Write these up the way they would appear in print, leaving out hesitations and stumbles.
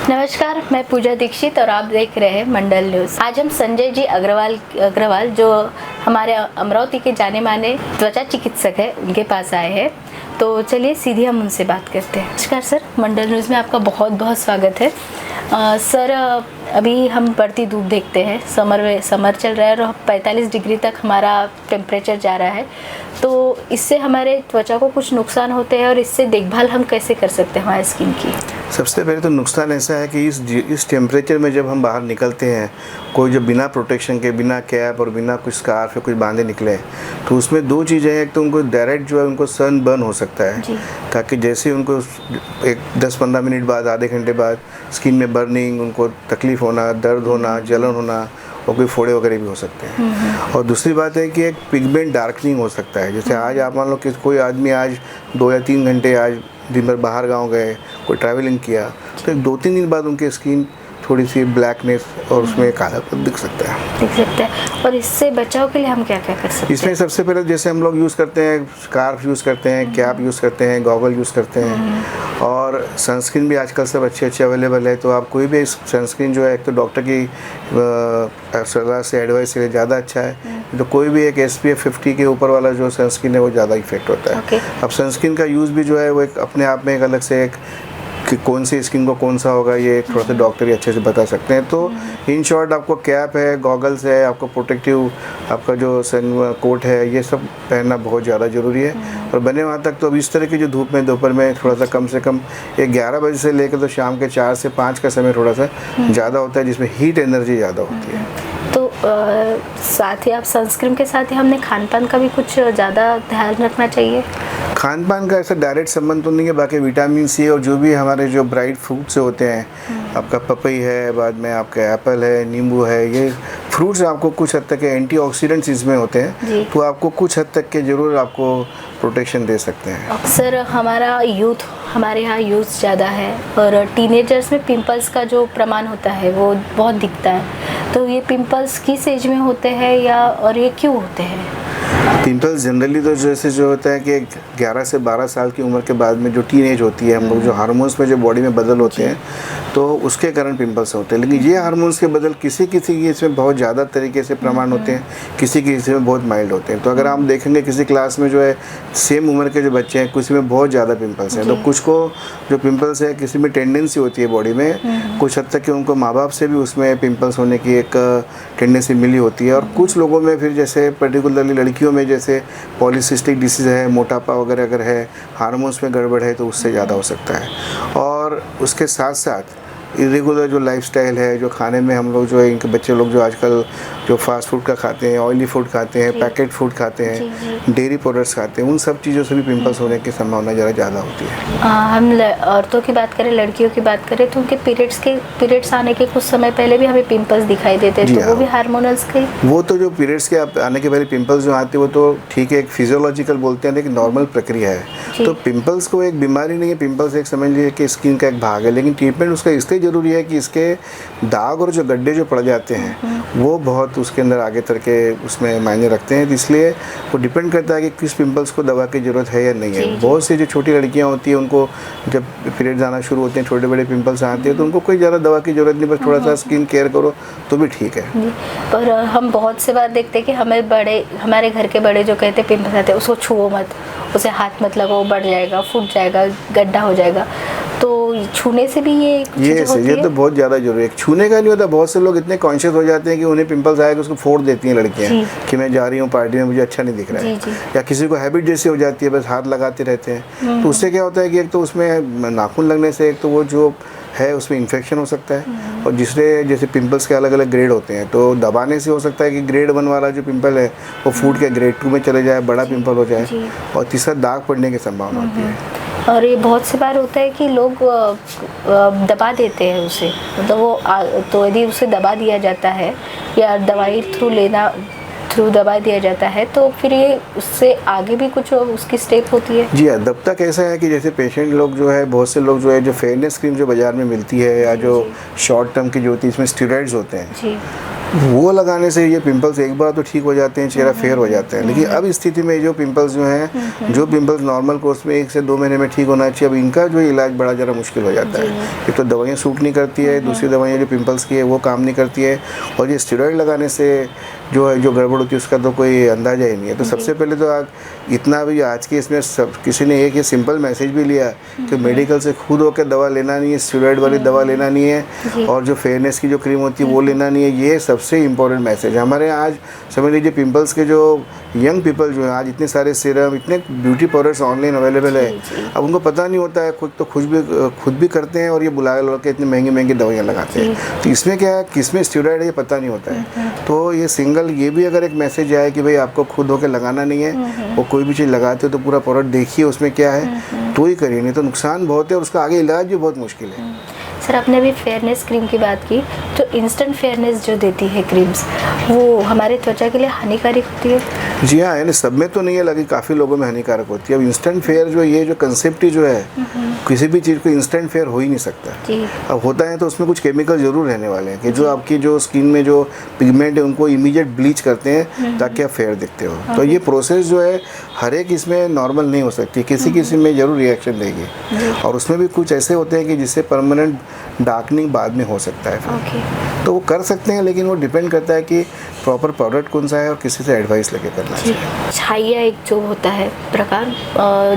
नमस्कार, मैं पूजा दीक्षित और आप देख रहे हैं मंडल न्यूज़। आज हम संजय जी अग्रवाल जो हमारे अमरावती के जाने माने त्वचा चिकित्सक हैं, उनके पास आए हैं। तो चलिए सीधे हम उनसे बात करते हैं। नमस्कार सर, मंडल न्यूज़ में आपका बहुत बहुत स्वागत है। सर, अभी हम बढ़ती धूप देखते हैं, समर चल रहा है और 45 डिग्री तक हमारा टेम्परेचर जा रहा है। तो इससे हमारे त्वचा को कुछ नुकसान होते हैं और इससे देखभाल हम कैसे कर सकते हैं हमारे स्किन की? सबसे पहले तो नुकसान ऐसा है कि इस टेम्परेचर में जब हम बाहर निकलते हैं, कोई जब बिना प्रोटेक्शन के, बिना कैप और बिना कुछ स्कार्फ या कुछ बांधे निकले, तो उसमें दो चीज़ें हैं। एक तो उनको डायरेक्ट जो है उनको सन बर्न हो सकता है, ताकि जैसे उनको एक 10-15 मिनट बाद, आधे घंटे बाद स्किन में बर्निंग, उनको तकलीफ़ होना, दर्द होना, जलन होना और कोई फोड़े वगैरह भी हो सकते हैं। और दूसरी बात है कि एक पिगमेंट डार्कनिंग हो सकता है। जैसे आज आप मान लो कि कोई आदमी आज 2 या 3 घंटे आज दिन भर बाहर गाँव गए, कोई ट्रैवलिंग किया, तो 2-3 दिन बाद उनकी स्किन थोड़ी सी ब्लैकनेस और उसमें कालापन दिख सकता है। और इससे बचाव के लिए हम क्या क्या कर सकते हैं? इसमें सबसे पहले जैसे हम लोग यूज़ करते हैं, स्कार्फ यूज़ करते हैं, कैप यूज़ करते हैं, गॉगल यूज़ करते हैं, और सनस्क्रीन भी आजकल सब अच्छे अवेलेबल है। तो आप कोई भी सनस्क्रीन जो है, एक तो डॉक्टर की सलाह से, एडवाइस से ज़्यादा अच्छा है। तो कोई भी एक SPF 50 के ऊपर वाला जो सनस्क्रीन है वो ज़्यादा इफेक्ट होता है। अब सनस्क्रीन का यूज़ भी जो है वो एक अपने आप में एक अलग से एक कि कौन सी स्किन को कौन सा होगा, ये थोड़ा सा डॉक्टर ही अच्छे से बता सकते हैं। तो इन शॉर्ट आपको कैप है, गॉगल्स है, आपको प्रोटेक्टिव आपका जो सन कोट है, ये सब पहनना बहुत ज़्यादा ज़रूरी है। और बने वहाँ तक तो अब इस तरह की जो धूप में दोपहर में थोड़ा सा कम से कम 11 बजे से लेकर तो शाम के 4 से 5 का समय थोड़ा सा ज़्यादा होता है, जिसमें हीट एनर्जी ज़्यादा होती है। तो साथ ही आप सनस्क्रीन के साथ ही हमने खान पान का भी कुछ ज़्यादा ध्यान रखना चाहिए? खान पान का ऐसा डायरेक्ट संबंध तो नहीं है, बाकी विटामिन सी और जो भी हमारे जो ब्राइट फ्रूट से होते हैं, आपका पपई है, बाद में आपका एप्पल है, नींबू है, ये फ्रूट्स आपको कुछ हद तक एंटीऑक्सीडेंट्स इसमें होते हैं, तो आपको कुछ हद तक के ज़रूर आपको प्रोटेक्शन दे सकते हैं। अक्सर हमारे यहाँ यूथ ज़्यादा है और टीनेजर्स में पिंपल्स का जो प्रमाण होता है वो बहुत दिखता है। तो ये पिंपल्स किस एज में होते हैं और ये क्यों होते हैं? पिंपल्स जनरली तो जैसे जो होता है कि 11 से 12 साल की उम्र के बाद में जो टीनेज होती है, हम लोग जो हार्मोन्स में जो बॉडी में बदल होते हैं, तो उसके कारण पिंपल्स होते हैं। लेकिन ये हार्मोन्स के बदल किसी की इसमें बहुत ज़्यादा तरीके से प्रमाण होते हैं, किसी में बहुत माइल्ड होते हैं। तो अगर आप देखेंगे किसी क्लास में जो है सेम उम्र के जो बच्चे हैं, किसी में बहुत ज़्यादा पिंपल्स हैं। तो कुछ को जो पिंपल्स है, किसी में टेंडेंसी होती है बॉडी में, कुछ हद तक कि उनको माँ बाप से भी उसमें पिंपल्स होने की एक टेंडेंसी मिली होती है। और कुछ लोगों में फिर जैसे पर्टिकुलरली लड़कियों में जैसे पॉलीसिस्टिक डिसीज़ है, मोटापा वगैरह अगर है, हार्मोन्स में गड़बड़ है, तो उससे ज़्यादा हो सकता है। और उसके साथ साथ इरेगुलर जो लाइफस्टाइल है, जो खाने में हम लोग जो है, इनके बच्चे लोग जो आजकल जो फास्ट फूड का खाते हैं, ऑयली फूड खाते हैं, पैकेट फूड खाते हैं, डेयरी प्रोडक्ट्स खाते हैं, उन सब चीज़ों से भी पिंपल्स होने की संभावना ज़्यादा होती है। हम औरतों की बात करें, लड़कियों की बात करें, तो उनके पीरियड्स आने के कुछ समय पहले भी हमें पिंपल्स दिखाई देते हैं। तो वो भी हार्मोनल्स के? वो तो जो पीरियड्स के आने के पहले पिंपल्स जो आते हैं वो तो ठीक है, एक फिजियोलॉजिकल बोलते हैं, लेकिन नॉर्मल प्रक्रिया है। तो पिंपल्स को एक बीमारी नहीं है, पिंपल्स एक समझ लीजिए कि स्किन का एक भाग है। लेकिन ट्रीटमेंट उसका इसलिए ज़रूरी है कि इसके दाग और जो गड्ढे जो पड़ जाते हैं वो बहुत उसके अंदर आगे तक के उसमें मायने रखते हैं। तो इसलिए वो डिपेंड करता है कि किस पिंपल्स को दवा की ज़रूरत है या नहीं है। बहुत सी जो छोटी लड़कियां होती हैं, उनको जब पीरियड्स आना शुरू होते हैं, छोटे बड़े पिंपल्स आते हैं, तो उनको कोई ज़्यादा दवा की ज़रूरत नहीं, बस थोड़ा सा स्किन केयर करो तो भी ठीक है। पर हम बहुत से बार देखते हैं कि हमारे घर के बड़े जो कहते हैं पिंपल्स आते हैं, उसको छुओ मत, उसे हाथ मत लगाओ, बढ़ जाएगा, फूट जाएगा, गड्ढा हो जाएगा। तो छूने से भी ये तो बहुत ज़्यादा जरूरी है। छूने का नहीं होता, बहुत से लोग इतने कॉन्शियस हो जाते हैं कि उन्हें पिंपल्स आएगा उसको फोड़ देती हैं लड़कियां कि मैं जा रही हूँ पार्टी में, मुझे अच्छा नहीं दिख रहा है। या किसी को हैबिट जैसी हो जाती है, बस हाथ लगाते रहते हैं। तो उससे क्या होता है कि एक तो उसमें नाखून लगने से एक तो वो जो है उसमें इन्फेक्शन हो सकता है, और दूसरे जैसे पिंपल्स के अलग अलग ग्रेड होते हैं, तो दबाने से हो सकता है कि ग्रेड 1 वाला जो पिंपल है वो फूट के ग्रेड 2 में चले जाए, बड़ा पिंपल हो जाए, और तीसरा दाग पड़ने की संभावना होती है। और ये बहुत से बार होता है कि लोग दबा देते हैं उसे, मतलब तो यदि उसे दबा दिया जाता है या दवाई थ्रू दबा दिया जाता है, तो फिर ये उससे आगे भी कुछ उसकी स्टेप होती है? जी हाँ, दब तक ऐसा है कि जैसे पेशेंट लोग जो है, बहुत से लोग जो है, जो फेयरनेस क्रीम जो बाज़ार में मिलती है या जो शॉर्ट टर्म की जो होती है, इसमें स्टेरॉइड्स होते हैं, वो लगाने से ये पिंपल्स एक बार तो ठीक हो जाते हैं, चेहरा फेयर हो जाता है। लेकिन अब स्थिति में जो पिंपल्स जो हैं, जो पिंपल्स नॉर्मल कोर्स में 1 से 2 महीने में ठीक होना चाहिए, अब इनका जो इलाज बड़ा ज़रा मुश्किल हो जाता है। एक तो दवाइयाँ सूट नहीं करती है, दूसरी दवाइयाँ जो पिंपल्स की है वो काम नहीं करती है, और ये स्टेरॉइड लगाने से जो गड़बड़ होती है उसका तो कोई अंदाज़ा ही नहीं है। तो सबसे पहले तो आप इतना भी आज के इसमें सब किसी ने एक ये सिंपल मैसेज भी लिया कि मेडिकल से खुद होकर दवा लेना नहीं है, स्टेरॉइड वाली दवा लेना नहीं है, और जो फेयरनेस की जो क्रीम होती है वो लेना नहीं है। ये सबसे इम्पोर्टेंट मैसेज हमारे आज समझ लीजिए। पिंपल्स के जो यंग पीपल जो है आज इतने सारे सीरम, इतने ब्यूटी प्रोडक्ट्स ऑनलाइन अवेलेबल है, अब उनको पता नहीं होता है, खुद भी करते हैं और ये बुला के इतनी महंगी दवाइयाँ लगाते हैं। तो इसमें क्या है, किसमें स्टेरॉइड है ये पता नहीं होता है। तो ये सिंगल ये भी अगर एक मैसेज आए कि भाई आपको खुद होकर लगाना नहीं है, और कोई भी चीज़ लगाते हो तो पूरा प्रोडक्ट देखिए उसमें क्या है तो ही करिए, नहीं तो नुकसान बहुत है और उसका आगे इलाज भी बहुत मुश्किल है। सर आपने अभी फेयरनेस क्रीम की बात की, तो इंस्टेंट फेयरनेस जो देती है क्रीम्स, वो हमारे त्वचा के लिए हानिकारक होती है? जी हाँ, यानी सब में तो नहीं है, लेकिन काफ़ी लोगों में हानिकारक होती है। अब इंस्टेंट फेयर जो ये जो कंसेप्ट ही जो है, किसी भी चीज़ को इंस्टेंट फेयर हो ही नहीं सकता। अब होता है तो उसमें कुछ केमिकल ज़रूर रहने वाले हैं कि जो आपकी जो स्किन में जो पिगमेंट है उनको इमीडिएट ब्लीच करते हैं ताकि आप फेयर दिखते हो। तो ये प्रोसेस जो है हर एक इसमें नॉर्मल नहीं हो सकती, किसी में ज़रूर रिएक्शन देगी, और उसमें भी कुछ ऐसे होते हैं कि जिससे परमानेंट डार्कनिंग बाद में हो सकता है फिर। तो वो कर सकते हैं, लेकिन वो डिपेंड करता है कि प्रॉपर प्रोडक्ट कौन सा है और किसी से एडवाइस लेके करना चाहिए। छाइया एक जो होता है प्रकार,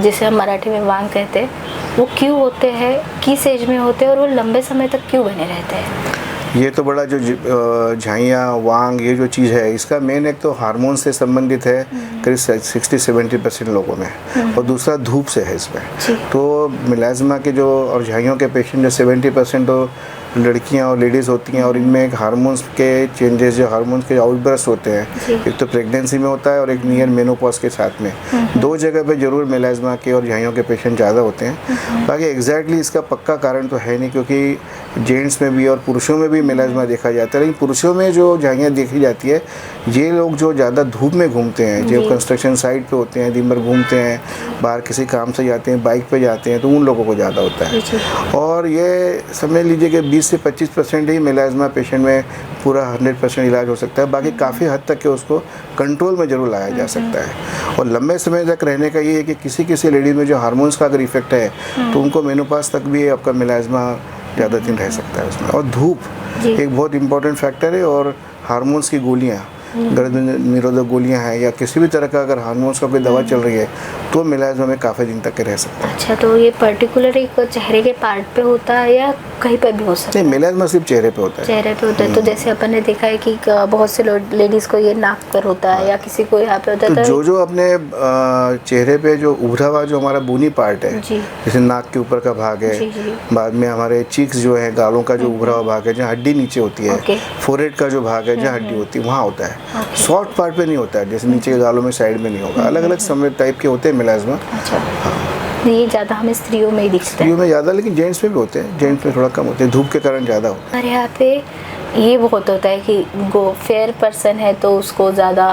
जिसे हम मराठी में वांग कहते हैं, वो क्यों होते हैं, किस एज में होते हैं और वो लंबे समय तक क्यों बने रहते हैं? ये तो बड़ा जो झाइयाँ वांग ये जो चीज़ है, इसका मेन एक तो हार्मोन से संबंधित है करीब 60-70% लोगों में, और दूसरा धूप से है इसमें। तो मिलाज़मा के जो और झाइयों के पेशेंट जो 70% तो लड़कियां और लेडीज़ होती हैं, और इनमें एक हार्मोन्स के चेंजेस, जो हार्मोन्स के आउटबर्स्ट होते हैं, एक तो प्रेगनेंसी में होता है और एक नियर मेनोपॉज के साथ में, 2 जगह पे जरूर मेलाज़मा के और झाइयों के पेशेंट ज़्यादा होते हैं। बाकी एग्जैक्टली इसका पक्का कारण तो है नहीं, क्योंकि जेंट्स में भी और पुरुषों में भी मेलाज़मा देखा जाता है, लेकिन पुरुषों में जो झाइयाँ देखी जाती है, ये लोग जो ज़्यादा धूप में घूमते हैं, जो कंस्ट्रक्शन साइट पे होते हैं, दिन भर घूमते हैं, बाहर किसी काम से जाते हैं, बाइक पे जाते हैं, तो उन लोगों को ज़्यादा होता है। और ये समझ लीजिए कि 20 से 25% ही मेलाज़मा पेशेंट में पूरा 100% इलाज हो सकता है। बाकी काफ़ी हद तक के उसको कंट्रोल में ज़रूर लाया जा सकता है। और लंबे समय तक रहने का ये है कि किसी लेडीज़ में जो हार्मोन्स का अगर इफेक्ट है तो उनको मेनोपाज तक भी आपका मेलाज़मा ज़्यादा दिन रह सकता है उसमें। और धूप एक बहुत इंपॉर्टेंट फैक्टर है, और हार्मोन्स की गोलियाँ, गर्दन निरोधक गोलियां हैं, या किसी भी तरह का अगर हार्मोन्स का कोई दवा चल रही है तो मेलाज़मा में काफ़ी दिन तक के रह सकता है। अच्छा, तो ये पर्टिकुलर एक चेहरे के पार्ट पे होता है या कहीं पे भी हो सकता है? नहीं, मेलाज़मा सिर्फ चेहरे पे होता है। चेहरे पे होता है। तो जैसे अपन ने देखा है कि बहुत से लेडीज़ को ये नाक पर होता है, या किसी को यहाँ पे होता है। तो जो अपने चेहरे पे जो उभरा हुआ जो हमारा बुनी पार्ट है, जैसे नाक के ऊपर का भाग है, बाद में हमारे चीक्स जो है, गालों का जो उभरा हुआ भाग है, जहाँ हड्डी नीचे होती है, फोरहेड का जो भाग है जहाँ हड्डी होती है वहाँ होता है। सॉफ्ट पार्ट पे नहीं होता है, जैसे नीचे के गालों में साइड में नहीं होगा। अलग अलग समय टाइप के होते हैं मेलाज़मा। ये ज़्यादा हमें स्त्रियों में ही दिखता है। स्त्रियों में ज़्यादा, लेकिन जेंट्स में भी होते हैं, जेंट्स में थोड़ा कम होते हैं, धूप के कारण ज़्यादा होता है। और यहाँ पे ये बहुत होता है कि वो फेयर पर्सन है तो उसको ज़्यादा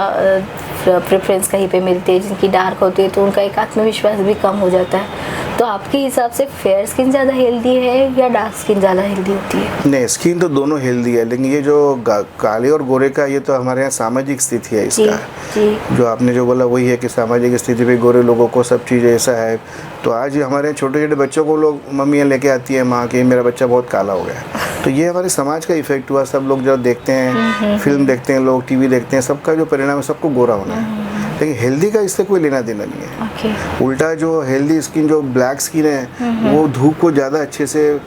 प्रेफरेंस कहीं पे मिलती है, जिनकी डार्क होती है तो उनका एक आत्मविश्वास भी कम हो जाता है। तो आपके हिसाब से फेयर स्किन ज़्यादा हेल्दी है या डार्क स्किन ज़्यादा हेल्दी होती है? नहीं, स्किन तो दोनों हेल्दी है, लेकिन ये जो काले और गोरे का, ये तो हमारे यहाँ सामाजिक स्थिति है इसका। जो आपने जो बोला वही है कि सामाजिक स्थिति पे गोरे लोगों को सब चीज़ ऐसा है। तो आज हमारे छोटे छोटे बच्चों को लोग मम्मियाँ लेके आती है माँ कि मेरा बच्चा बहुत काला हो गया। तो ये हमारे समाज का इफेक्ट हुआ। सब लोग जब देखते हैं, फिल्म देखते हैं लोग, टीवी देखते हैं, सबका जो परिणाम है सबको गोरा होना है। लेकिन हेल्दी का इससे कोई लेना देना नहीं है। उल्टा जो हेल्दी स्किन, जो ब्लैक स्किन है, वो धूप को ज़्यादा अच्छे से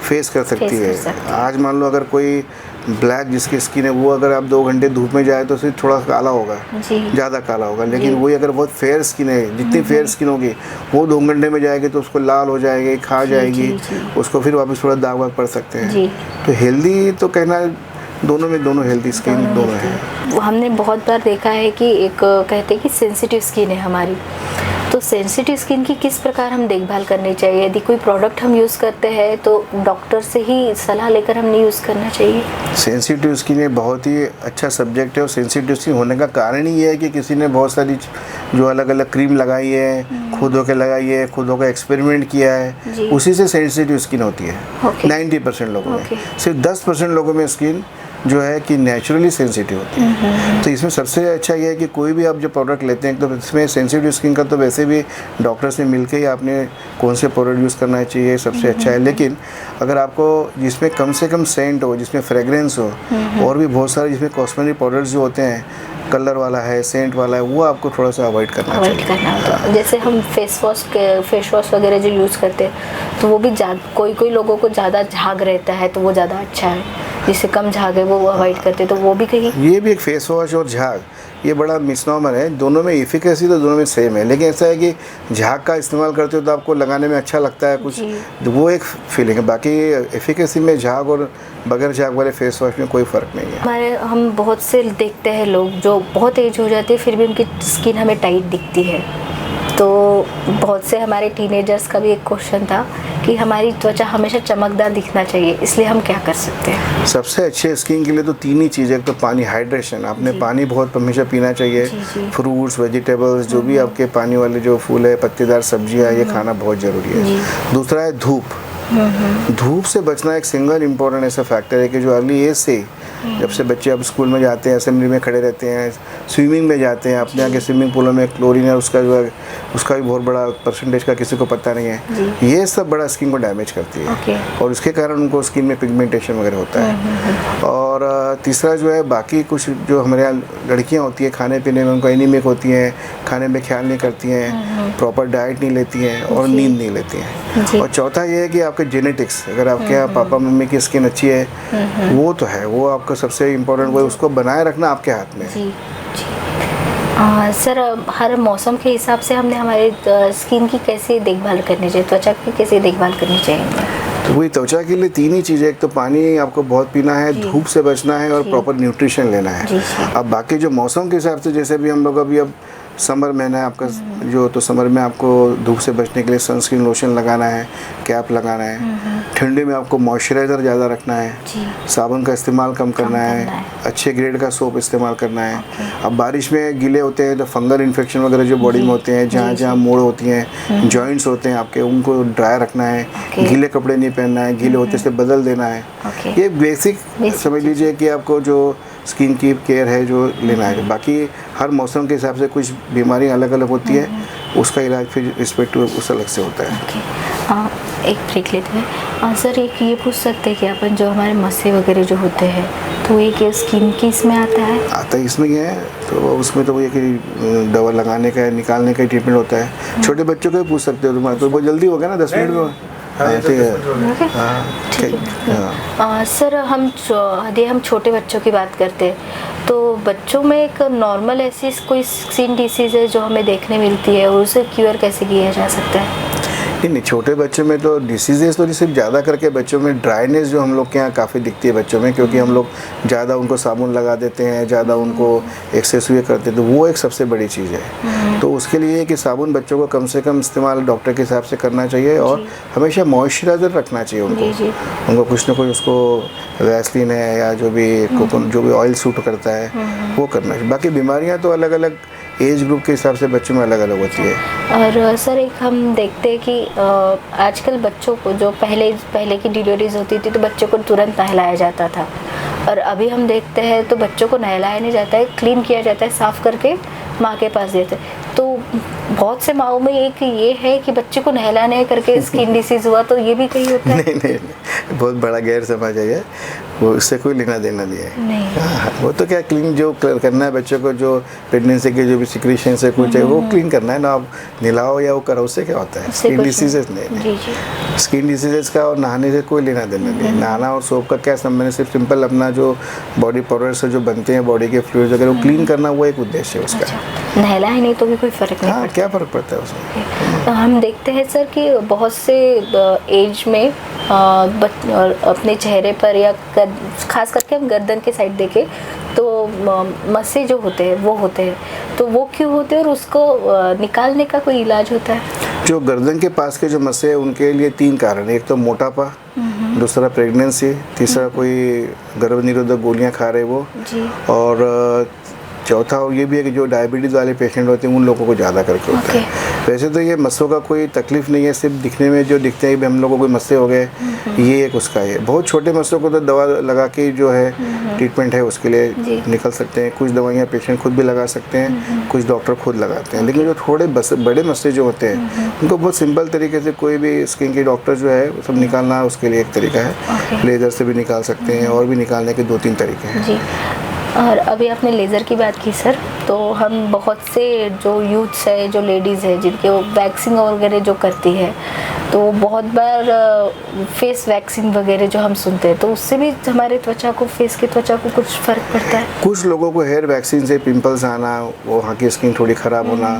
फेस कर सकती है। आज मान लो अगर कोई ब्लैक जिसकी स्किन है, वो अगर आप 2 घंटे धूप में जाए तो सिर्फ थोड़ा काला होगा, ज़्यादा काला होगा। लेकिन वही अगर बहुत फेयर स्किन है, जितनी फेयर स्किन होगी, वो 2 घंटे में जाएगी तो उसको लाल हो जाएगी, खा जाएगी, उसको फिर वापस थोड़ा दाग वाग पड़ सकते हैं। तो हेल्दी तो कहना, दोनों हेल्दी स्किन दोनों है। हमने बहुत बार देखा है कि एक कहते हैं कि सेंसिटिव स्किन है हमारी, तो सेंसिटिव स्किन की किस प्रकार हम देखभाल करनी चाहिए? यदि कोई प्रोडक्ट हम यूज़ करते हैं तो डॉक्टर से ही सलाह लेकर हमने यूज़ करना चाहिए। सेंसिटिव स्किन एक बहुत ही अच्छा सब्जेक्ट है, और सेंसिटिव स्किन होने का कारण ही है कि किसी ने बहुत सारी जो अलग अलग क्रीम लगाई है, खुद होकर लगाई है, खुद होकर एक्सपेरिमेंट किया है, उसी से सेंसिटिव स्किन होती है। 90% लोगों में। सिर्फ 10% लोगों में स्किन जो है कि नेचुरली सेंसिटिव होती है। तो इसमें सबसे अच्छा ये है कि कोई भी आप जो प्रोडक्ट लेते हैं तो इसमें सेंसिटिव स्किन का तो वैसे भी डॉक्टर से मिल के ही आपने कौन से प्रोडक्ट यूज़ करना चाहिए सबसे अच्छा है। लेकिन अगर आपको जिसमें कम से कम सेंट हो, जिसमें फ्रेगरेंस हो, और भी बहुत सारे जिसमें कॉस्मेटिक प्रोडक्ट्स जो होते हैं कलर वाला है, सेंट वाला है, वो आपको थोड़ा सा अवॉइड करना चाहिए। जैसे हम फेस वॉश वगैरह जो यूज़ करते हैं तो वो भी कोई लोगों को ज़्यादा झाग रहता है तो वो ज़्यादा अच्छा है, जिससे कम झाग है वो अवॉइड करते हैं, तो वो भी कहीं ये भी एक फेस वॉश और झाग ये बड़ा मिसनॉमर है। दोनों में एफिकेसी तो दोनों में सेम है, लेकिन ऐसा है कि झाग का इस्तेमाल करते हो तो आपको लगाने में अच्छा लगता है कुछ, वो एक फीलिंग है। बाकी एफिकेसी में झाग और बगैर झाग वाले फेस वॉश में कोई फ़र्क नहीं है। हम बहुत से देखते हैं लोग जो बहुत एज हो जाती है फिर भी उनकी स्किन हमें टाइट दिखती है। तो बहुत से हमारे टीनेजर्स का भी एक क्वेश्चन था कि हमारी त्वचा हमेशा चमकदार दिखना चाहिए, इसलिए हम क्या कर सकते हैं? सबसे अच्छे स्किन के लिए तो तीन ही चीज़ें, एक तो पानी, हाइड्रेशन, आपने पानी बहुत हमेशा पीना चाहिए। फ्रूट्स, वेजिटेबल्स, जो भी आपके पानी वाले जो फूल है, पत्तेदार सब्जियां, ये खाना बहुत ज़रूरी है। दूसरा है धूप। धूप से बचना एक सिंगल इम्पोर्टेंट ऐसा फैक्टर है कि जो अर्ली एज से जब से बच्चे अब स्कूल में जाते हैं, असेंबली में खड़े रहते हैं, स्विमिंग में जाते हैं, अपने यहाँ के स्विमिंग पूलों में क्लोरीन है उसका जो है उसका भी बहुत बड़ा परसेंटेज का किसी को पता नहीं है, ये सब बड़ा स्किन को डैमेज करती है और उसके कारण उनको स्किन में पिगमेंटेशन वगैरह होता है। और तीसरा जो है बाकी कुछ जो हमारे यहाँ लड़कियाँ होती हैं खाने पीने में उनको एनीमिक होती हैं, खाने में ख्याल नहीं करती हैं, प्रॉपर डाइट नहीं लेती हैं और नींद नहीं लेती हैं। और चौथा ये है कि आपके जेनेटिक्स, अगर आपके यहाँ पापा मम्मी की स्किन अच्छी है वो तो है, वो आपका सबसे इम्पोर्टेंट, वो उसको बनाए रखना आपके हाथ में है। सर हर मौसम के हिसाब से हमने हमारे स्किन की कैसी देखभाल करनी चाहिए, त्वचा की कैसी देखभाल करनी चाहिए? तो वही त्वचा के लिए तीन ही चीज़ें, एक तो पानी आपको बहुत पीना है, धूप से बचना है और प्रॉपर न्यूट्रिशन लेना है। अब बाकी जो मौसम के हिसाब से, जैसे भी हम लोग अभी अब समर महीना है आपका जो, तो समर में आपको धूप से बचने के लिए सनस्क्रीन लोशन लगाना है, कैप लगाना है। ठंडी में आपको मॉइस्चराइज़र ज़्यादा रखना है, साबुन का इस्तेमाल कम करना है, अच्छे ग्रेड का सोप इस्तेमाल करना है। अब बारिश में गीले होते हैं तो फंगल इन्फेक्शन वगैरह जो बॉडी में होते हैं, जहाँ जहाँ मोड़ होती हैं, जॉइंट्स होते हैं आपके, उनको ड्राई रखना है, गीले कपड़े नहीं पहनना है, गीले होते से बदल देना है। ये बेसिक समझ लीजिए कि आपको जो स्किन की केयर है जो लेना है। बाकी हर मौसम के हिसाब से कुछ बीमारी अलग अलग होती है, उसका इलाज फिर रिस्पेक्ट उस अलग से होता है। एक ब्रेक लेते हैं। सर एक ये पूछ सकते हैं कि अपन जो हमारे मस्से वगैरह जो होते हैं तो एक स्किन की इसमें आता है इसमें क्या है, तो उसमें तो वो ये कि दवा लगाने का निकालने का ट्रीटमेंट होता है। छोटे बच्चों को भी पूछ सकते हो तुम्हारा, तो बहुत जल्दी हो गया ना, 10 मिनट में। सर यदि हम छोटे बच्चों की बात करते हैं तो बच्चों में एक नॉर्मल ऐसी कोई स्किन डिसीज़ है जो हमें देखने मिलती है और उसे क्योर कैसे किया जा सकता है? नहीं, छोटे बच्चों में तो डिसीजेस तो सिर्फ ज़्यादा करके बच्चों में ड्राइनेस जो हम लोग के यहाँ काफ़ी दिखती है बच्चों में, क्योंकि हम लोग ज़्यादा उनको साबुन लगा देते हैं, ज़्यादा उनको एक्सेसरी करते हैं, तो वो एक सबसे बड़ी चीज़ है। तो उसके लिए कि साबुन बच्चों को कम से कम इस्तेमाल डॉक्टर के हिसाब से करना चाहिए और हमेशा मॉइस्चराइज़र रखना चाहिए उनको कुछ ना कुछ, उसको वैसलीन है या जो भी ऑयल सूट करता है वो करना चाहिए। बाकी बीमारियाँ तो अलग अलग एज ग्रुप के हिसाब से बच्चों में अलग अलग होती है। और सर एक हम देखते हैं कि आजकल बच्चों को जो पहले की डिलीवरीज होती थी तो बच्चों को तुरंत नहलाया जाता था, और अभी हम देखते हैं तो बच्चों को नहलाया नहीं जाता है, क्लीन किया जाता है, साफ़ करके माँ के पास देते हैं। तो बहुत से माओं में एक ये है कि बच्चे को नहलाने करके स्किन डिसीज़ हुआ, तो ये भी कहीं होता है? नहीं, बहुत बड़ा गैर समझ है वो, इससे कोई लेना देना नहीं है। वो तो क्या क्लीन जो करना है बच्चों को, जो प्रेगनेंसी के जो भी सिक्रीशन से कुछ है वो क्लीन करना है ना, आप नहलाओ या वो करो, उससे क्या होता है? स्किन डिसीजेस नहीं, स्किन डिसीजेस का और नहाने से कोई लेना देना नहीं है। नहाना और सोप का क्या संबंध है? सिर्फ सिंपल अपना जो बॉडी प्रोडक्ट्स जो बनते हैं, बॉडी के फ्लूइड्स वगैरह वो क्लीन करना, वो एक उद्देश्य है उसका। नहला है नहीं तो भी कोई फ़र्क नहीं पड़ता। क्या फ़र्क पड़ता है उसमें? तो हम देखते हैं सर कि बहुत से एज में अपने चेहरे पर या खास करके हम गर्दन के साइड देखें तो मस्से जो होते हैं वो होते हैं, तो वो क्यों होते हैं और उसको निकालने का कोई इलाज होता है? जो गर्दन के पास के जो मस्से हैं उनके लिए 3 कारण है। एक तो मोटापा, दूसरा प्रेगनेंसी, तीसरा कोई गर्भ निरोधक गोलियां खा रहे वो, और चौथा ये भी है कि जो डायबिटीज़ वाले पेशेंट होते हैं उन लोगों को ज़्यादा करके होता है। वैसे तो ये मस्सों का कोई तकलीफ नहीं है, सिर्फ दिखने में जो दिखते हैं कि हम लोगों को कोई मस्से हो गए, ये एक उसका है। बहुत छोटे मस्सों को तो दवा लगा के जो है ट्रीटमेंट है उसके लिए निकल सकते हैं। कुछ दवाइयाँ पेशेंट खुद भी लगा सकते हैं, कुछ डॉक्टर खुद लगाते हैं। लेकिन जो थोड़े बड़े मस्से जो होते हैं उनको बहुत सिंपल तरीके से कोई भी स्किन के डॉक्टर जो है वो सब निकालना उसके लिए एक तरीका है। लेज़र से भी निकाल सकते हैं और भी निकालने के 2-3 तरीके हैं जी। और अभी आपने लेज़र की बात की सर, तो हम बहुत से जो यूथ्स है, जो लेडीज़ है, जिनके वो वैक्सिंग वगैरह जो करती है, तो बहुत बार फेस वैक्सिंग वगैरह जो हम सुनते हैं, तो उससे भी हमारे त्वचा को, फेस की त्वचा को कुछ फ़र्क पड़ता है? कुछ लोगों को हेयर वैक्सीन से पिंपल्स आना, वहाँ की स्किन थोड़ी ख़राब होना,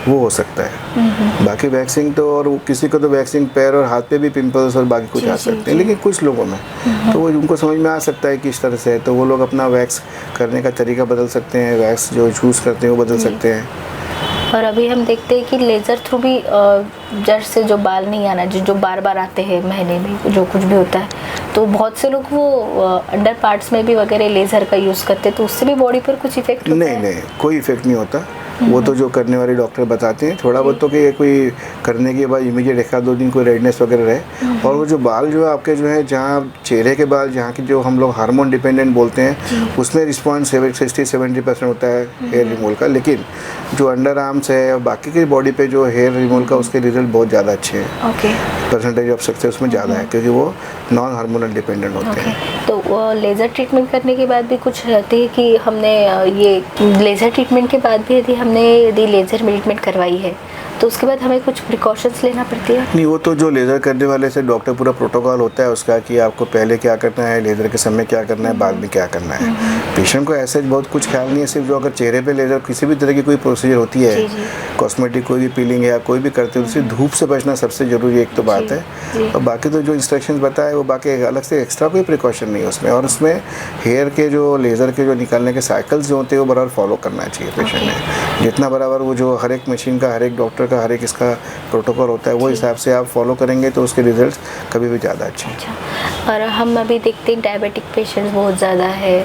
वो हो सकता है। बाकी वैक्सीन तो, और किसी को तो वैक्सीन पैर और हाथ पे भी पिंपल्स और बाकी कुछ आ सकते हैं। लेकिन कुछ लोगों में तो वो उनको समझ में आ सकता है किस तरह से है, तो वो लोग अपना वैक्स करने का तरीका बदल सकते हैं, वैक्स जो चूज़ करते हैं वो बदल सकते हैं। और अभी हम देखते हैं कि लेज़र थ्रू भी जड़ से जो बाल नहीं आना, जो बार बार आते हैं महीने में, जो कुछ भी होता है, तो बहुत से लोग वो अंडर पार्ट्स में भी वगैरह लेज़र का यूज़ करते हैं, तो उससे भी बॉडी पर कुछ इफेक्ट होता है? नहीं, कोई इफेक्ट नहीं होता। वो तो जो करने वाले डॉक्टर बताते हैं, थोड़ा बहुत तो कि कोई करने के बाद इमीडिएट 1-2 दिन कोई रेडनेस वगैरह रहे। और वो जो बाल जो है आपके जो है, जहाँ चेहरे के बाल, जहाँ की जो हम लोग हार्मोन डिपेंडेंट बोलते हैं, उसमें रिस्पॉन्स 60-70% होता है हेयर रिमूवल का। लेकिन जो अंडर आर्म्स है और बाकी की बॉडी पे जो हेयर रिमूवल का, उसके रिजल्ट बहुत ज़्यादा अच्छे हैं। परसेंटेज ऑफ सक्सेस उसमें ज़्यादा है, क्योंकि वो नॉन हार्मोनल डिपेंडेंट होते हैं। तो लेज़र ट्रीटमेंट करने के बाद भी कुछ रहती है कि हमने ये लेज़र ट्रीटमेंट के बाद भी यदि लेज़र ट्रीटमेंट करवाई है, तो उसके बाद हमें कुछ प्रिकॉशंस लेना पड़ती है? नहीं, वो तो जो लेज़र करने वाले से डॉक्टर पूरा प्रोटोकॉल होता है उसका, कि आपको पहले क्या करना है, लेज़र के समय क्या करना है, बाद में क्या करना है। पेशेंट को ऐसे बहुत कुछ ख्याल नहीं है। सिर्फ जो अगर चेहरे पे लेज़र किसी भी तरह की कोई प्रोसीजर होती है, कॉस्मेटिक कोई भी पीलिंग है या कोई भी करते हैं, उससे धूप से बचना सबसे ज़रूरी एक तो बात है। और बाकी तो जो इंस्ट्रक्शंस बताए वो बाकी अलग से एक्स्ट्रा कोई प्रिकॉशन नहीं है उसमें। और उसमें हेयर के जो लेज़र के जो निकालने के साइकिल्स जो होते हैं वो बराबर फॉलो करना चाहिए पेशेंट ने। जितना बराबर वो जो हर एक मशीन का, हर एक डॉक्टर का, हर एक इसका प्रोटोकॉल होता है, वो हिसाब से आप फॉलो करेंगे तो उसके रिजल्ट्स कभी भी ज़्यादा अच्छे हैं। और हम अभी देखते हैं डायबिटिक पेशेंट्स बहुत ज़्यादा है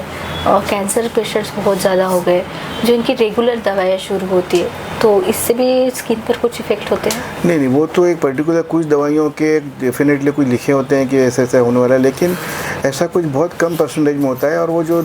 और कैंसर पेशेंट्स बहुत ज़्यादा हो गए, जो इनकी रेगुलर दवाइयाँ शुरू होती है, तो इससे भी स्किन पर कुछ इफेक्ट होते हैं? नहीं, वो तो एक पर्टिकुलर कुछ दवाइयों के डेफिनेटली कुछ लिखे होते हैं कि ऐसे ऐसा होने वाला है, लेकिन ऐसा कुछ बहुत कम परसेंटेज में होता है। और वो जो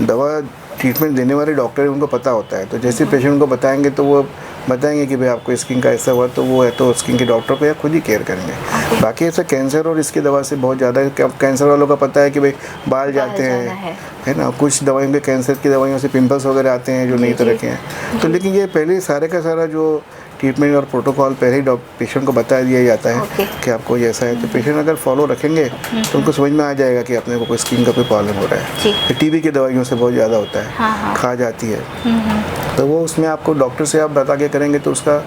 दवा ट्रीटमेंट देने वाले डॉक्टर हैं उनको पता होता है, तो जैसे पेशेंट को बताएंगे तो वो बताएंगे कि भाई आपको स्किन का ऐसा हुआ, तो वो है तो स्किन के डॉक्टर को या खुद ही केयर करेंगे। बाकी ऐसा कैंसर और इसकी दवा से बहुत ज़्यादा है। कैंसर वालों का पता है कि भाई बाल जाते हैं, है ना, कुछ दवाइयों के, कैंसर की दवाइयों से पिंपल्स वगैरह आते हैं जो नई तरह के हैं। तो लेकिन ये पहले सारे का सारा जो ट्रीटमेंट और प्रोटोकॉल पहले ही पेशेंट को बता दिया जाता है कि आपको ये ऐसा है। तो पेशेंट अगर फॉलो रखेंगे तो उनको समझ में आ जाएगा कि अपने को कोई स्किन का कोई प्रॉब्लम हो रहा है। टीबी की दवाइयों से बहुत ज़्यादा होता है, खा जाती है, तो वो उसमें आपको डॉक्टर से आप बता के करेंगे तो उसका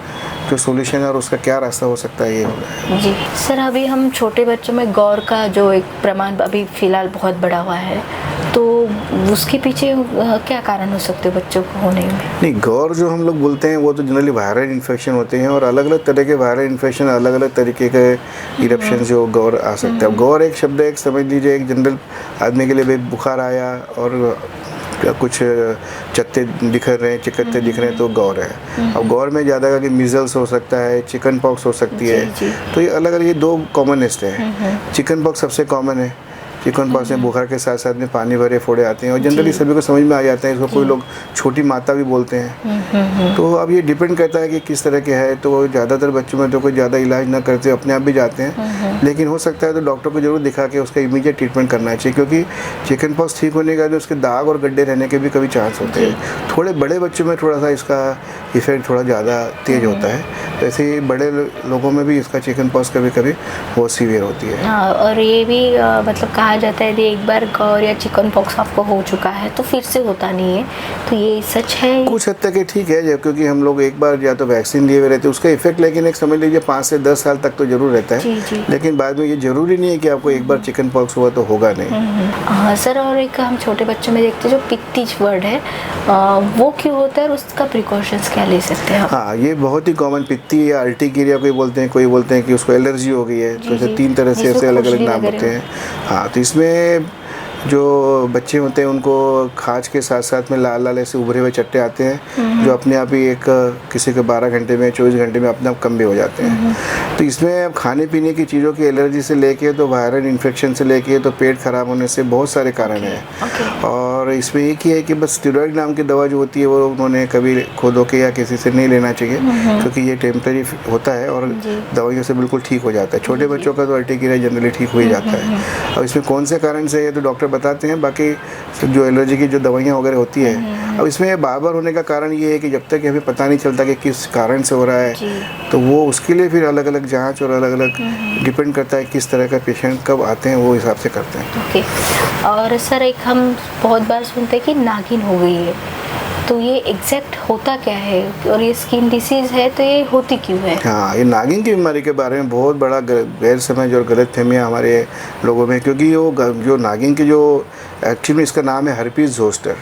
जो सोल्यूशन है और उसका क्या रास्ता हो सकता है, ये होगा। जी सर, अभी हम छोटे बच्चों में गौर का जो एक प्रमाण अभी फ़िलहाल बहुत बढ़ा हुआ है, तो उसके पीछे क्या कारण हो सकते हैं बच्चों को होने में? नहीं, गौर जो हम लोग बोलते हैं वो तो जनरली वायरल इन्फेक्शन होते हैं, और अलग अलग तरह के वायरल इन्फेक्शन, अलग अलग तरीके के इरप्शन जो गौर आ सकता है। गौर एक शब्द, एक समझ लीजिए एक जनरल आदमी के लिए भाई बुखार आया और कुछ चत्ते दिख रहे हैं, चिकत्ते दिख रहे हैं, तो गौर है। अब गौर में ज़्यादा कि मीजल्स हो सकता है, चिकन पॉक्स हो सकती है, तो ये अलग अलग, ये 2 कॉमनेस्ट है। चिकन पॉक्स सबसे कॉमन है। चिकन पॉक्स में बुखार के साथ साथ में पानी भरे फोड़े आते हैं, और जनरली सभी को समझ में आ जाता है। इसको कोई लोग छोटी माता भी बोलते हैं। तो अब ये डिपेंड करता है कि किस तरह के है। तो ज़्यादातर बच्चों में तो कोई ज़्यादा इलाज ना करते, अपने आप भी जाते हैं, लेकिन हो सकता है तो डॉक्टर को जरूर दिखा के उसका इमीडिएट ट्रीटमेंट करना चाहिए, क्योंकि चिकन पॉक्स ठीक होने के बाद उसके दाग और गड्ढे रहने के भी कभी चांस होते हैं। थोड़े बड़े बच्चों में थोड़ा सा इसका इफेक्ट थोड़ा ज़्यादा तेज होता है, वैसे ही बड़े लोगों में भी इसका चिकन पॉक्स कभी कभी बहुत सीवियर होती है। हाँ, और ये भी मतलब कहा जाता है यदि एक बार गौर या चिकन पॉक्स आपको हो चुका है तो फिर से होता नहीं है, तो ये सच है? कुछ हद तक ठीक है, क्योंकि हम लोग एक बार या तो वैक्सीन लिए हुए रहते हैं उसका इफेक्ट, लेकिन एक समझ लीजिए 5 से 10 साल तक तो जरूर रहता है। लेकिन बाद में ये जरूरी नहीं है कि आपको एक बार चिकन पॉक्स हुआ तो होगा नहीं। हाँ सर, और एक हम छोटे बच्चों में देखते हैं जो पित्तीज वर्ड है, वो क्यों होता है और उसका प्रिकॉशंस क्या ले सकते हैं? हाँ, ये बहुत ही कॉमन पित्ती या अर्टिकेरिया कोई बोलते हैं, कोई बोलते हैं कि उसको एलर्जी हो गई है, तो ऐसे 3 तरह से ऐसे अलग अलग नाम होते हैं। हाँ, तो इसमें जो बच्चे होते हैं उनको खाज के साथ साथ में लाल लाल ऐसे उभरे हुए चट्टे आते हैं जो अपने आप ही एक किसी के 12 घंटे में 24 घंटे में अपने आप कम भी हो जाते हैं। तो इसमें अब खाने पीने की चीज़ों की एलर्जी से लेके तो वायरल इन्फेक्शन से लेके तो पेट खराब होने से बहुत सारे कारण हैं। और इसमें एक ही है कि बस स्टेरॉइड नाम की दवा जो होती है वो उन्होंने कभी खुद होके या किसी से नहीं लेना चाहिए, क्योंकि ये टेम्परेरी होता है और दवाइयों से बिल्कुल ठीक हो जाता है। छोटे बच्चों का तो अर्टिकेरिया जनरली ठीक हो ही जाता है। अब इसमें कौन से कारण से है तो डॉक्टर बताते हैं, बाकी जो एलर्जी की जो दवाइयाँ वगैरह होती है। अब इसमें बार बार होने का कारण ये है कि जब तक हमें पता नहीं चलता कि किस कारण से हो रहा है, तो वो उसके लिए फिर अलग अलग जांच और अलग अलग डिपेंड करता है किस तरह का पेशेंट कब आते हैं, वो हिसाब से करते हैं। ओके। और सर एक हम बहुत बार सुनते हैं कि नागिन हो गई है, तो ये एग्जैक्ट होता क्या है और ये स्किन डिसीज़ है तो ये होती क्यों है? हाँ, ये नागिन की बीमारी के बारे में बहुत बड़ा गैर समझ और गलत फहमियाँ हमारे लोगों में, क्योंकि जो नागिन की जो एक्चुअली इसका नाम है हर्पीज जोस्टर।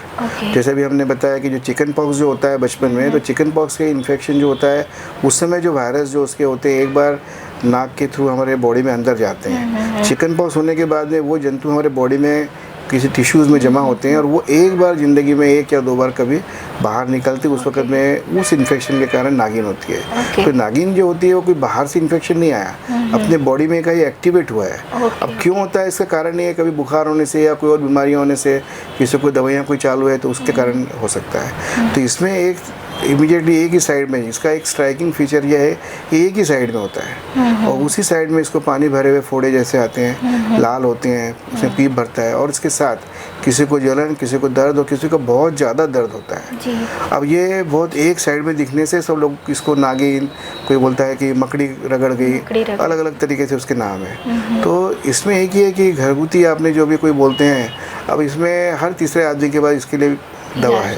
जैसे भी हमने बताया कि जो चिकन पॉक्स जो होता है बचपन में, तो चिकन पॉक्स के इन्फेक्शन जो होता है उस समय जो वायरस जो उसके होते हैं एक बार नाक के थ्रू हमारे बॉडी में अंदर जाते हैं। चिकन पॉक्स होने के बाद में वो जंतु हमारे बॉडी में किसी टिश्यूज़ में जमा होते हैं और वो एक बार ज़िंदगी में 1 या 2 बार कभी बाहर निकलते, उस वक्त में उस इन्फेक्शन के कारण नागिन होती है। तो नागिन जो होती है वो कोई बाहर से इन्फेक्शन नहीं आया, अपने बॉडी में कहीं एक्टिवेट हुआ है। अब क्यों होता है इसका कारण नहीं है, कभी बुखार होने से या कोई और बीमारियाँ होने से, किसी को दवाइयाँ कोई चालू है तो उसके कारण हो सकता है। तो इसमें एक इमीडिएटली एक ही साइड में, इसका एक स्ट्राइकिंग फीचर यह है कि एक ही साइड में होता है और उसी साइड में इसको पानी भरे हुए फोड़े जैसे आते हैं, लाल होते हैं, उसमें पीप भरता है और इसके साथ किसी को जलन, किसी को दर्द और किसी को बहुत ज़्यादा दर्द होता है। अब ये बहुत एक साइड में दिखने से सब लोग इसको नागिन, कोई बोलता है कि मकड़ी रगड़ गई, अलग अलग तरीके से उसके नाम है। तो इसमें एक ही है कि घरगुती आपने जो भी कोई बोलते हैं, अब इसमें हर तीसरे आदमी के बाद इसके लिए दवा है,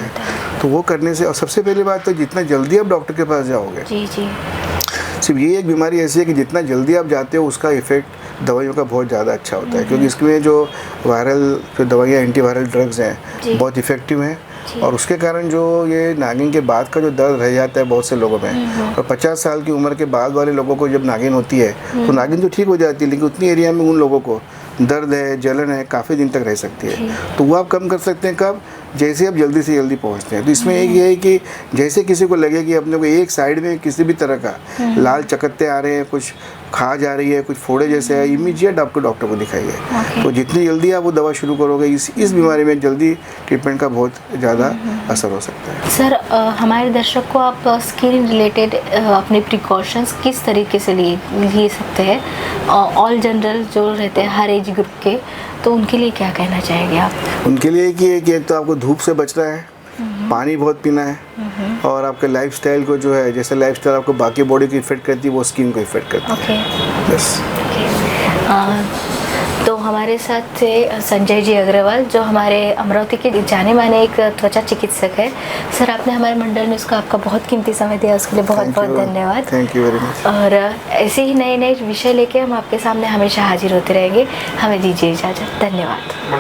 तो वो करने से। और सबसे पहली बात तो जितना जल्दी आप डॉक्टर के पास जाओगे, सिर्फ ये एक बीमारी ऐसी है कि जितना जल्दी आप जाते हो उसका इफ़ेक्ट दवाइयों का बहुत ज़्यादा अच्छा होता है, क्योंकि इसमें जो वायरल जो दवाइयाँ एंटीवायरल ड्रग्स हैं बहुत इफ़ेक्टिव हैं और उसके कारण जो ये नागिन के बाद का जो दर्द रह जाता है बहुत से लोगों में, और 50 साल की उम्र के बाद वाले लोगों को जब नागिन होती है तो नागिन तो ठीक हो जाती है, लेकिन उतनी एरिया में उन लोगों को दर्द है, जलन है, काफ़ी दिन तक रह सकती है। तो वो आप कम कर सकते हैं कब, जैसे आप जल्दी से जल्दी पहुंचते हैं। तो इसमें एक ये है कि जैसे किसी को लगे कि अपने को एक साइड में किसी भी तरह का लाल चकत्ते आ रहे हैं, कुछ खाज आ रही है, कुछ फोड़े जैसे है, इमीडिएट आपको डॉक्टर को दिखाइए। तो जितनी जल्दी आप वो दवा शुरू करोगे, इस बीमारी में जल्दी ट्रीटमेंट का बहुत ज़्यादा असर हो सकता है। सर हमारे दर्शक को आप स्किन रिलेटेड अपने प्रिकॉशंस किस तरीके से ले सकते हैं, ऑल जनरल जो रहते हैं हर एज ग्रुप के, तो उनके लिए क्या कहना चाहेंगे आप? उनके लिए कि एक तो आपको धूप से बचना है, पानी बहुत पीना है और आपके लाइफस्टाइल को जो है, जैसे लाइफस्टाइल आपको बाकी बॉडी को इफेक्ट करती है वो स्किन को इफेक्ट करती है। बस। तो हमारे साथ थे संजय जी अग्रवाल, जो हमारे अमरावती के जाने माने एक त्वचा चिकित्सक है। सर आपने हमारे मंडल में उसका आपका बहुत कीमती समय दिया, उसके लिए बहुत बहुत धन्यवाद। Thank you very much. और ऐसे ही नए नए विषय लेके हम आपके सामने हमेशा हाजिर होते रहेंगे। हमें दीजिए इजाज़त। धन्यवाद।